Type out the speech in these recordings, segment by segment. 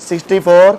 64,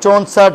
64,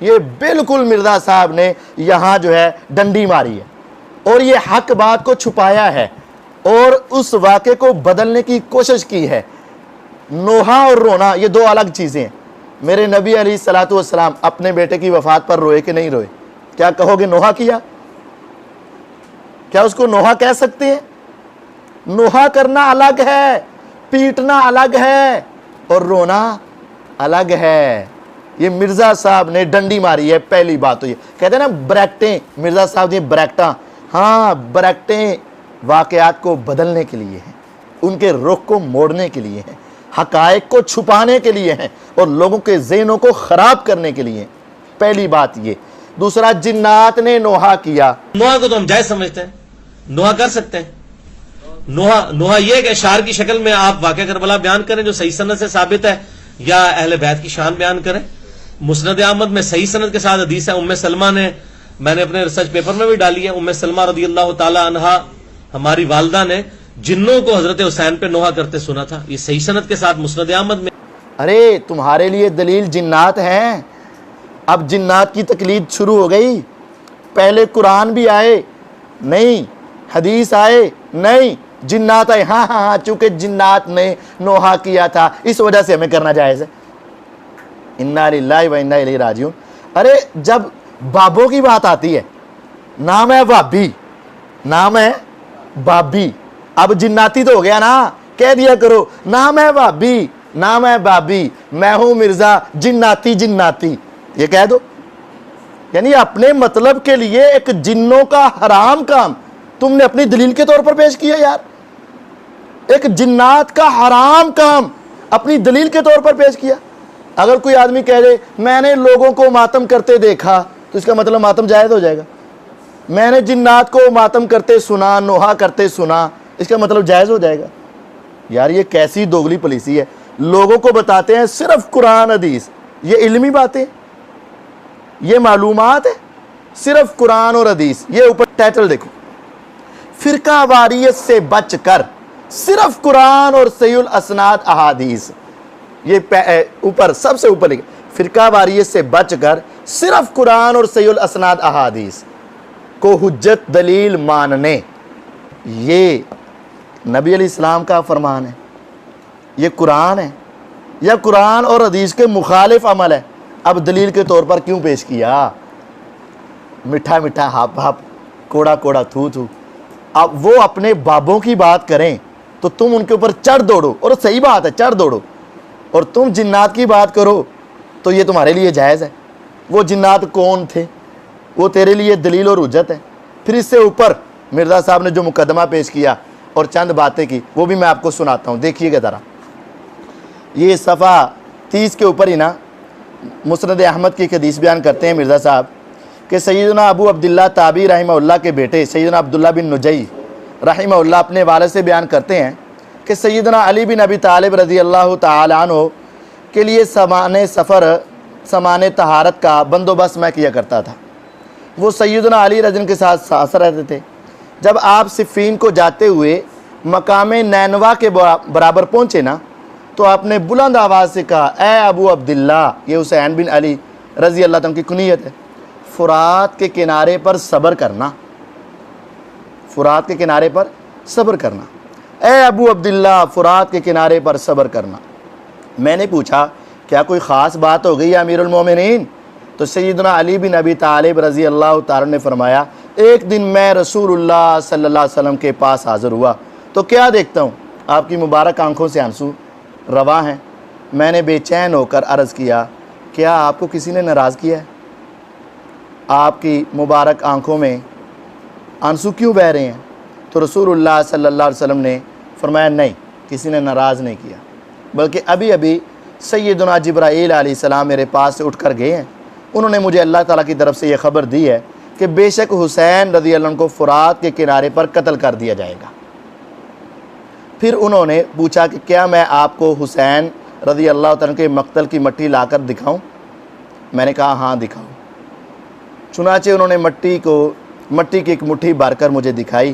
یہ بالکل مرزا صاحب نے یہاں جو ہے ڈنڈی ماری ہے اور یہ حق بات کو چھپایا ہے اور اس واقعے کو بدلنے کی کوشش کی ہے۔ نوحہ اور رونا یہ دو الگ چیزیں ہیں۔ میرے نبی علیہ الصلوۃ والسلام اپنے بیٹے کی وفات پر روئے کہ نہیں روئے؟ کیا کہو گے نوحہ کیا؟ کیا اس کو نوحہ کہہ سکتے ہیں؟ نوحہ کرنا الگ ہے، پیٹنا الگ ہے اور رونا الگ ہے۔ یہ مرزا صاحب نے ڈنڈی ماری ہے، پہلی بات تو یہ کہتے ہیں نا بریکٹیں، مرزا صاحب نے بریکٹاں، ہاں بریکٹیں واقعات کو بدلنے کے لیے ہیں، ان کے رخ کو موڑنے کے لیے ہیں، حقائق کو چھپانے کے لیے ہیں اور لوگوں کے ذہنوں کو خراب کرنے کے لیے ہیں۔ پہلی بات یہ۔ دوسرا، جنات نے نوحہ کیا۔ نوحہ کو تو ہم جائز سمجھتے ہیں، نوحہ کر سکتے ہیں۔ نوحہ یہ کہ اشعار کی شکل میں آپ واقعہ کربلا بیان کریں جو صحیح سند سے ثابت ہے، یا اہل بیت کی شان بیان کریں۔ مسند احمد میں صحیح سند کے ساتھ حدیث ہے، ام سلمہ نے، میں نے اپنے ریسرچ پیپر میں بھی ڈالی ہے، ام سلمہ رضی اللہ تعالی عنہا ہماری والدہ نے جنوں کو حضرت حسین پہ نوحہ کرتے سنا تھا، یہ صحیح سند کے ساتھ مسند احمد میں۔ ارے تمہارے لیے دلیل جنات ہیں، اب جنات کی تقلید شروع ہو گئی۔ پہلے قرآن بھی آئے نہیں، حدیث آئے نہیں، جنات آئے، ہاں ہاں ہاں چونکہ جنات نے نوحہ کیا تھا اس وجہ سے ہمیں کرنا جائز ہے۔ انا للہ و انا الیہ راجعون۔ ارے جب بابوں کی بات آتی ہے، نام ہے بابی، نام ہے بابی، اب جناتی تو ہو گیا نا، کہہ دیا کرو نام ہے بابی، نام ہے بابی، میں ہوں مرزا، جناتی جناتی، یہ کہہ دو۔ یعنی اپنے مطلب کے لیے ایک جنوں کا حرام کام تم نے اپنی دلیل کے طور پر پیش کیا۔ یار ایک جنات کا حرام کام اپنی دلیل کے طور پر پیش کیا۔ اگر کوئی آدمی کہہ دے میں نے لوگوں کو ماتم کرتے دیکھا تو اس کا مطلب ماتم جائز ہو جائے گا۔ میں نے جنات کو ماتم کرتے سنا، نوحہ کرتے سنا، اس کا مطلب جائز ہو جائے گا۔ یار یہ کیسی دوگلی پالیسی ہے، لوگوں کو بتاتے ہیں صرف قرآن حدیث، یہ علمی باتیں، یہ معلومات ہے، صرف قرآن اور حدیث۔ یہ اوپر ٹائٹل دیکھو، فرقہ واریت سے بچ کر صرف قرآن اور صحیح الاسناد احادیث، یہ اوپر سب سے اوپر لکھا، فرقہ واریت سے بچ کر صرف قرآن اور صحیح الاسناد احادیث کو حجت دلیل ماننے، یہ نبی علیہ السلام کا فرمان ہے، یہ قرآن ہے یا قرآن اور حدیث کے مخالف عمل ہے؟ اب دلیل کے طور پر کیوں پیش کیا؟ میٹھا میٹھا ہاپ ہاپ، کوڑا کوڑا تھو تھو۔ اب وہ اپنے بابوں کی بات کریں تو تم ان کے اوپر چڑھ دوڑو، اور صحیح بات ہے چڑھ دوڑو، اور تم جنات کی بات کرو تو یہ تمہارے لیے جائز ہے۔ وہ جنات کون تھے؟ وہ تیرے لیے دلیل اور حجت ہے۔ پھر اس سے اوپر مرزا صاحب نے جو مقدمہ پیش کیا اور چند باتیں کی وہ بھی میں آپ کو سناتا ہوں، دیکھیے گا ذرا۔ یہ صفحہ 30 کے اوپر ہی نا مسند احمد کی ایک حدیث بیان کرتے ہیں مرزا صاحب کہ سیدنا ابو عبداللہ تابعی رحمہ اللہ کے بیٹے سیدنا عبداللہ بن نجی رحمہ اللہ اپنے والد سے بیان کرتے ہیں کہ سیدنا علی بن ابی طالب رضی اللہ تعالی عنہ کے لیے سامان سفر، سامان طہارت کا بندوبست میں کیا کرتا تھا۔ وہ سیدنا علی رضی اللہ کے ساتھ ساتھ رہتے تھے۔ جب آپ صفین کو جاتے ہوئے مقام نینوا کے برابر پہنچے نا تو آپ نے بلند آواز سے کہا، اے ابو عبداللہ، یہ حسین بن علی رضی اللہ عنہ کی کنیت ہے، فرات کے کنارے پر صبر کرنا، فرات کے کنارے پر صبر کرنا، اے ابو عبداللہ فرات کے کنارے پر صبر کرنا۔ میں نے پوچھا کیا کوئی خاص بات ہو گئی یا امیر المومنین؟ تو سیدنا علی بن ابی طالب رضی اللہ تعالی نے فرمایا، ایک دن میں رسول اللہ صلی اللہ علیہ وسلم کے پاس حاضر ہوا تو کیا دیکھتا ہوں، آپ کی مبارک آنکھوں سے آنسو رواں ہیں۔ میں نے بے چین ہو کر عرض کیا، کیا آپ کو کسی نے ناراض کیا ہے؟ آپ کی مبارک آنکھوں میں آنسو کیوں بہہ رہے ہیں؟ تو رسول اللہ صلی اللہ علیہ وسلم نے فرمایا، نہیں، کسی نے ناراض نہیں کیا، بلکہ ابھی ابھی سیدنا جبرائیل علیہ السلام میرے پاس سے اٹھ کر گئے ہیں، انہوں نے مجھے اللہ تعالیٰ کی طرف سے یہ خبر دی ہے کہ بے شک حسین رضی اللہ عنہ کو فرات کے کنارے پر قتل کر دیا جائے گا۔ پھر انہوں نے پوچھا کہ کیا میں آپ کو حسین رضی اللہ عنہ کے مقتل کی مٹی لا کر دکھاؤں؟ میں نے کہا ہاں دکھاؤ۔ چنانچہ انہوں نے مٹی کی ایک مٹھی بھر کر مجھے دکھائی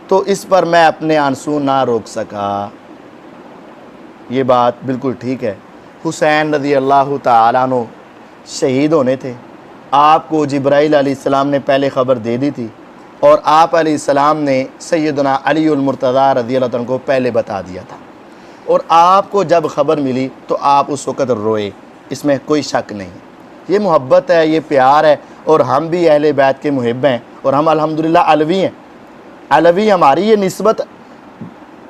تو اس پر میں اپنے آنسو نہ روک سکا۔ یہ بات بالکل ٹھیک ہے، حسین رضی اللہ تعالیٰ عنہ شہید ہونے تھے، آپ کو جبرائیل علیہ السلام نے پہلے خبر دے دی تھی اور آپ علیہ السلام نے سیدنا علی المرتضیٰ رضی اللہ عنہ کو پہلے بتا دیا تھا، اور آپ کو جب خبر ملی تو آپ اس وقت روئے، اس میں کوئی شک نہیں۔ یہ محبت ہے، یہ پیار ہے، اور ہم بھی اہل بیت کے محب ہیں، اور ہم الحمدللہ علوی ہیں۔ علوی ہماری یہ نسبت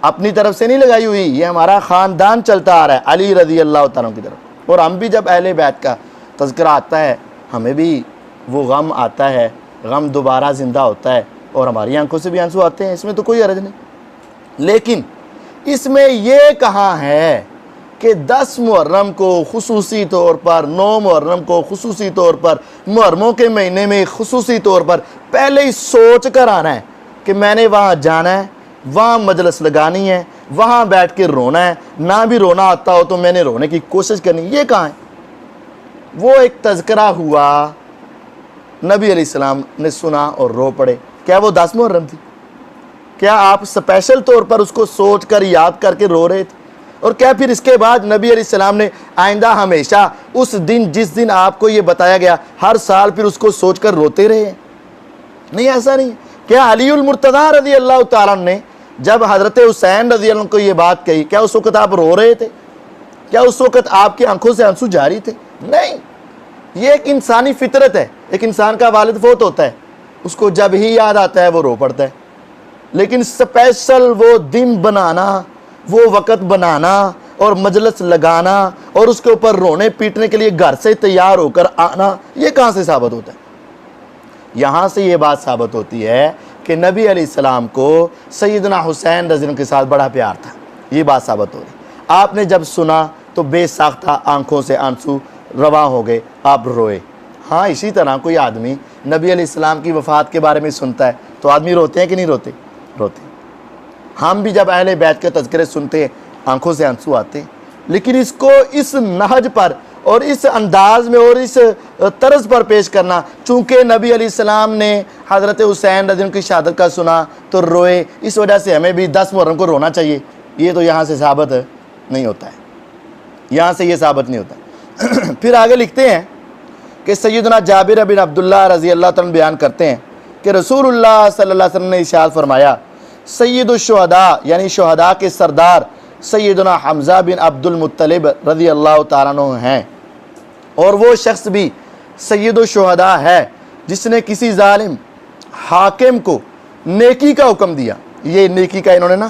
اپنی طرف سے نہیں لگائی ہوئی، یہ ہمارا خاندان چلتا آ رہا ہے علی رضی اللہ تعالیٰ کی طرف، اور ہم بھی جب اہل بیت کا تذکرہ آتا ہے ہمیں بھی وہ غم آتا ہے، غم دوبارہ زندہ ہوتا ہے، اور ہماری آنکھوں سے بھی آنسو آتے ہیں، اس میں تو کوئی حرج نہیں۔ لیکن اس میں یہ کہاں ہے کہ 10 محرم کو خصوصی طور پر، 9 محرم کو خصوصی طور پر، محرموں کے مہینے میں خصوصی طور پر پہلے ہی سوچ کر آنا ہے کہ میں نے وہاں جانا ہے، وہاں مجلس لگانی ہے، وہاں بیٹھ کے رونا ہے، نہ بھی رونا آتا ہو تو میں نے رونے کی کوشش کرنی۔ یہ کہاں ہے؟ وہ ایک تذکرہ ہوا، نبی علیہ السلام نے سنا اور رو پڑے، کیا وہ 10 محرم تھی؟ کیا آپ اسپیشل طور پر اس کو سوچ کر یاد کر کے رو رہے تھے؟ اور کیا پھر اس کے بعد نبی علیہ السلام نے آئندہ ہمیشہ اس دن جس دن آپ کو یہ بتایا گیا ہر سال پھر اس کو سوچ کر روتے رہے ہیں؟ نہیں، ایسا نہیں۔ کیا علی المرتضیٰ رضی اللہ تعالیٰ عنہ نے جب حضرت حسین رضی اللہ عنہ کو یہ بات کہی، کیا اس وقت آپ رو رہے تھے؟ کیا اس وقت آپ کی آنکھوں سے آنسو جاری تھے؟ نہیں۔ یہ ایک انسانی فطرت ہے، ایک انسان کا والد فوت ہوتا ہے، اس کو جب ہی یاد آتا ہے وہ رو پڑتا ہے، لیکن سپیشل وہ دن بنانا، وہ وقت بنانا اور مجلس لگانا اور اس کے اوپر رونے پیٹنے کے لیے گھر سے تیار ہو کر آنا، یہ کہاں سے ثابت ہوتا ہے؟ یہاں سے یہ بات ثابت ہوتی ہے کہ نبی علیہ السلام کو سیدنا حسین رضی اللہ عنہ کے ساتھ بڑا پیار تھا، یہ بات ثابت ہو رہی۔ آپ نے جب سنا تو بے ساختہ آنکھوں سے آنسو رواں ہو گئے، آپ روئے۔ ہاں، اسی طرح کوئی آدمی نبی علیہ السلام کی وفات کے بارے میں سنتا ہے تو آدمی روتے ہیں کہ نہیں روتے؟ روتے ہیں۔ ہم بھی جب اہل بیت کے تذکرے سنتے ہیں آنکھوں سے آنسو آتے ہیں، لیکن اس کو اس نہج پر اور اس انداز میں اور اس طرز پر پیش کرنا، چونکہ نبی علیہ السلام نے حضرت حسین رضی اللہ عنہ کی شہادت کا سنا تو روئے، اس وجہ سے ہمیں بھی 10 محرم کو رونا چاہیے، یہ تو یہاں سے ثابت نہیں ہوتا ہے، یہاں سے یہ ثابت نہیں ہوتا۔ پھر آگے لکھتے ہیں کہ سیدنا جابر بن عبداللہ رضی اللہ تعالیٰ بیان کرتے ہیں کہ رسول اللہ صلی اللہ علیہ وسلم نے ارشاد فرمایا، سید الشہداء یعنی شہداء کے سردار سیدنا حمزہ بن عبد المطلب رضی اللہ تعالیٰ عنہ ہیں، اور وہ شخص بھی سید الشہداء ہے جس نے کسی ظالم حاکم کو نیکی کا حکم دیا، یہ نیکی کا انہوں نے نا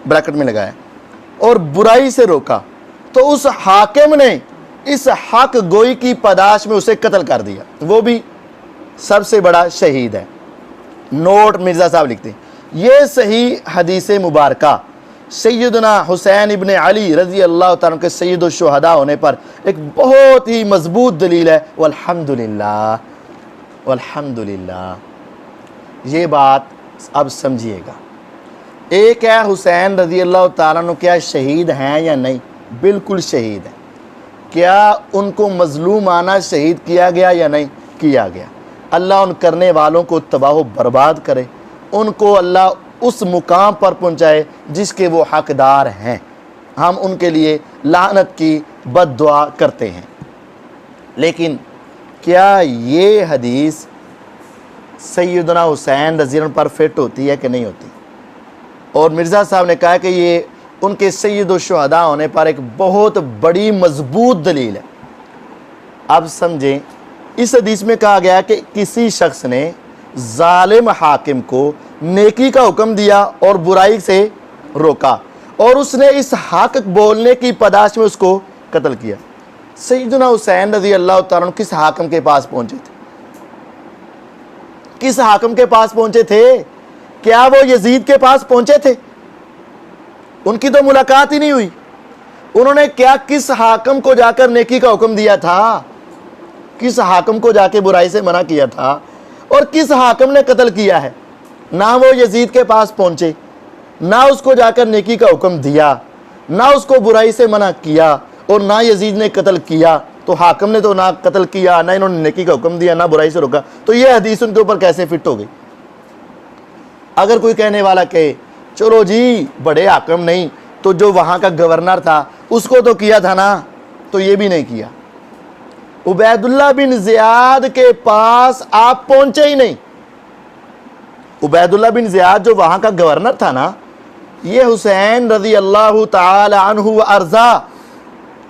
بریکٹ میں لگایا، اور برائی سے روکا، تو اس حاکم نے اس حق گوئی کی پاداش میں اسے قتل کر دیا، وہ بھی سب سے بڑا شہید ہے۔ نوٹ مرزا صاحب لکھتے ہیں، یہ صحیح حدیث مبارکہ سیدنا حسین ابن علی رضی اللہ تعالیٰ کے سید الشہداء ہونے پر ایک بہت ہی مضبوط دلیل ہے، والحمدللہ والحمدللہ۔ یہ بات اب سمجھیے گا، ایک ہے حسین رضی اللہ تعالیٰ عنہ کیا شہید ہیں یا نہیں؟ بالکل شہید ہیں۔ کیا ان کو مظلومانہ شہید کیا گیا یا نہیں؟ کیا گیا۔ اللہ ان کرنے والوں کو تباہ و برباد کرے، ان کو اللہ اس مقام پر پہنچائے جس کے وہ حقدار ہیں۔ ہم ان کے لیے لعنت کی بد دعا کرتے ہیں۔ لیکن کیا یہ حدیث سیدنا حسین رضی اللہ عنہ پر فٹ ہوتی ہے کہ نہیں ہوتی؟ اور مرزا صاحب نے کہا کہ یہ ان کے سید الشہداء ہونے پر ایک بہت بڑی مضبوط دلیل ہے۔ اب سمجھیں، اس حدیث میں کہا گیا کہ کسی شخص نے ظالم حاکم کو نیکی کا حکم دیا اور برائی سے روکا، اور اس نے اس حق بولنے کی پاداش میں اس کو قتل کیا۔ سیدنا حسین رضی اللہ تعالیٰ عنہ کس حاکم کے پاس پہنچے تھے؟ کس حاکم کے پاس پہنچے تھے؟ کیا وہ یزید کے پاس پہنچے تھے؟ ان کی تو ملاقات ہی نہیں ہوئی۔ انہوں نے کیا کس حاکم کو جا کر نیکی کا حکم دیا تھا؟ کس حاکم کو جا کے برائی سے منع کیا تھا؟ اور کس حاکم نے قتل کیا ہے؟ نہ وہ یزید کے پاس پہنچے، نہ اس کو جا کر نیکی کا حکم دیا، نہ اس کو برائی سے منع کیا، اور نہ یزید نے قتل کیا۔ تو حاکم نے تو نہ قتل کیا، نہ انہوں نے نیکی کا حکم دیا، نہ برائی سے روکا، تو یہ حدیث ان کے اوپر کیسے فٹ ہو گئی؟ اگر کوئی کہنے والا کہے چلو جی بڑے حاکم نہیں تو جو وہاں کا گورنر تھا اس کو تو کیا تھا نا، تو یہ بھی نہیں کیا۔ عبیداللہ بن زیاد کے پاس آپ پہنچے ہی نہیں. عبیداللہ بن زیاد جو وہاں کا گورنر تھا نا, یہ حسین رضی اللہ تعالی عنہ و ارضا,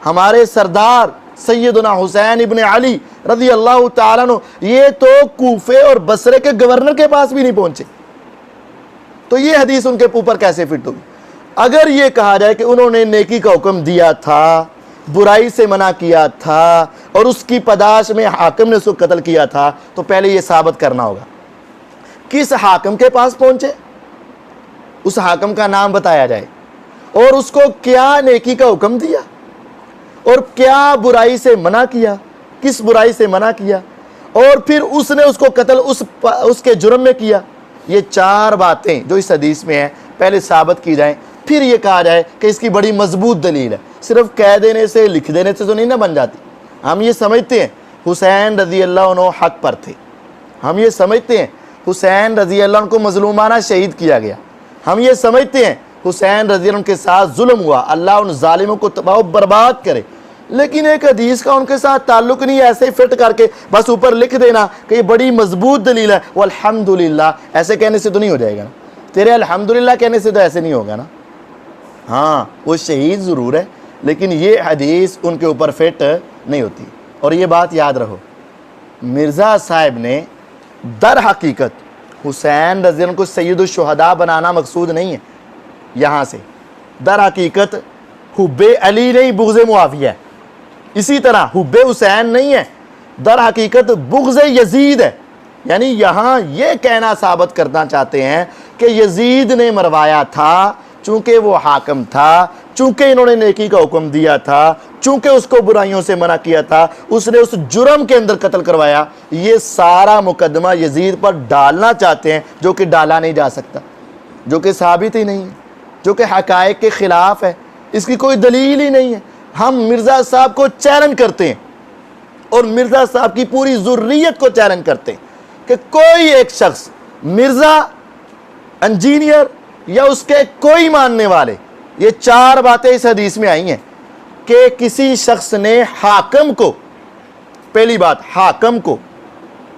ہمارے سردار سیدنا حسین ابن علی رضی اللہ تعالیٰ عنہ, یہ تو کوفے اور بصرے کے گورنر کے پاس بھی نہیں پہنچے. تو یہ حدیث ان کے اوپر کیسے فٹ ہوگی؟ اگر یہ کہا جائے کہ انہوں نے نیکی کا حکم دیا تھا, برائی سے منع کیا تھا, اور اس کی پاداش میں حاکم نے اس کو قتل کیا تھا, تو پہلے یہ ثابت کرنا ہوگا کس حاکم کے پاس پہنچے, اس حاکم کا نام بتایا جائے, اور اس کو کیا نیکی کا حکم دیا, اور کیا برائی سے منع کیا, کس برائی سے منع کیا, اور پھر اس نے اس کو قتل اس کے جرم میں کیا. یہ 4 باتیں جو اس حدیث میں ہیں پہلے ثابت کی جائیں, پھر یہ کہا جائے کہ اس کی بڑی مضبوط دلیل ہے. صرف کہہ دینے سے, لکھ دینے سے تو نہیں نہ بن جاتی. ہم یہ سمجھتے ہیں حسین رضی اللہ عنہ حق پر تھے, ہم یہ سمجھتے ہیں حسین رضی اللہ عنہ کو مظلومانہ شہید کیا گیا, ہم یہ سمجھتے ہیں حسین رضی اللہ عنہ کے ساتھ ظلم ہوا, اللہ ان ظالموں کو تباہ و برباد کرے. لیکن ایک حدیث کا ان کے ساتھ تعلق نہیں, ایسے ہی فٹ کر کے بس اوپر لکھ دینا کہ یہ بڑی مضبوط دلیل ہے, والحمدللہ, ایسے کہنے سے تو نہیں ہو جائے گا نا. تیرے الحمدللہ کہنے سے تو ایسے نہیں ہوگا نا. ہاں وہ شہید ضرور ہے, لیکن یہ حدیث ان کے اوپر فٹ نہیں ہوتی. اور یہ بات یاد رہو, مرزا صاحب نے در حقیقت حسین رضی اللہ عنہ کو سید الشہداء بنانا مقصود نہیں ہے. یہاں سے در حقیقت حب علی نہیں, بغض معاویہ ہے. اسی طرح حب حسین نہیں ہے, در حقیقت بغض یزید ہے. یعنی یہاں یہ کہنا ثابت کرنا چاہتے ہیں کہ یزید نے مروایا تھا, چونکہ وہ حاکم تھا, چونکہ انہوں نے نیکی کا حکم دیا تھا, چونکہ اس کو برائیوں سے منع کیا تھا, اس نے اس جرم کے اندر قتل کروایا. یہ سارا مقدمہ یزید پر ڈالنا چاہتے ہیں, جو کہ ڈالا نہیں جا سکتا, جو کہ ثابت ہی نہیں ہے, جو کہ حقائق کے خلاف ہے, اس کی کوئی دلیل ہی نہیں ہے. ہم مرزا صاحب کو چیلنج کرتے ہیں, اور مرزا صاحب کی پوری ذریت کو چیلنج کرتے ہیں کہ کوئی ایک شخص, مرزا, انجینئر یا اس کے کوئی ماننے والے, یہ 4 باتیں اس حدیث میں آئی ہیں کہ کسی شخص نے حاکم کو, پہلی بات حاکم کو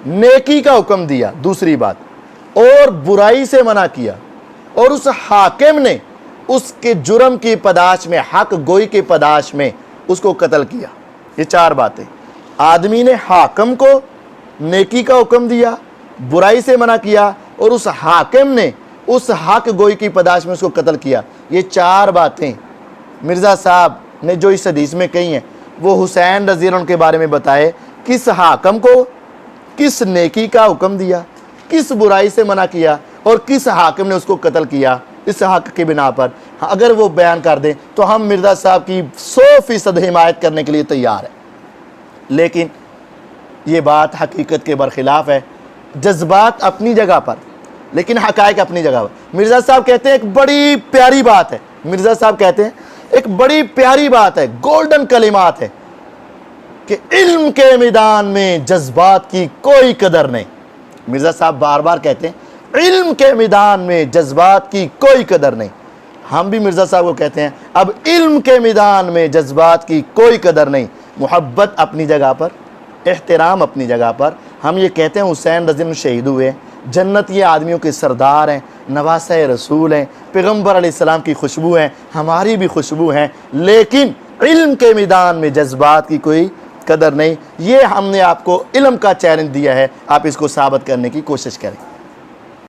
نیکی کا حکم دیا, دوسری بات اور برائی سے منع کیا, اور اس حاکم نے اس کے جرم کی پاداش میں, حق گوئی کی پاداش میں اس کو قتل کیا. یہ 4 باتیں. آدمی نے حاکم کو نیکی کا حکم دیا, برائی سے منع کیا, اور اس حاکم نے اس حق گوئی کی پاداش میں اس کو قتل کیا. یہ 4 باتیں مرزا صاحب نے جو اس حدیث میں کہی ہیں, وہ حسین رضی اللہ عنہ کے بارے میں بتائے. کس حاکم کو کس نیکی کا حکم دیا, کس برائی سے منع کیا, اور کس حاکم نے اس کو قتل کیا, اس حق کی بنا پر. اگر وہ بیان کر دیں تو ہم مرزا صاحب کی 100% حمایت کرنے کے لیے تیار ہیں. لیکن یہ بات حقیقت کے برخلاف ہے. جذبات اپنی جگہ پر, لیکن حقائق اپنی جگہ پر. مرزا صاحب کہتے ہیں ایک بڑی پیاری بات ہے, مرزا صاحب کہتے ہیں ایک بڑی پیاری بات ہے, گولڈن کلمات ہے کہ علم کے میدان میں جذبات کی کوئی قدر نہیں. مرزا صاحب بار بار کہتے ہیں علم کے میدان میں جذبات کی کوئی قدر نہیں. ہم بھی مرزا صاحب کو کہتے ہیں اب علم کے میدان میں جذبات کی کوئی قدر نہیں. محبت اپنی جگہ پر, احترام اپنی جگہ پر. ہم یہ کہتے ہیں حسین رضی اللہ عنہ شہید ہوئے, جنت یہ آدمیوں کے سردار ہیں, نواسہ رسول ہیں, پیغمبر علیہ السلام کی خوشبو ہیں, ہماری بھی خوشبو ہیں, لیکن علم کے میدان میں جذبات کی کوئی قدر نہیں. یہ ہم نے آپ کو علم کا چیلنج دیا ہے, آپ اس کو ثابت کرنے کی کوشش کریں.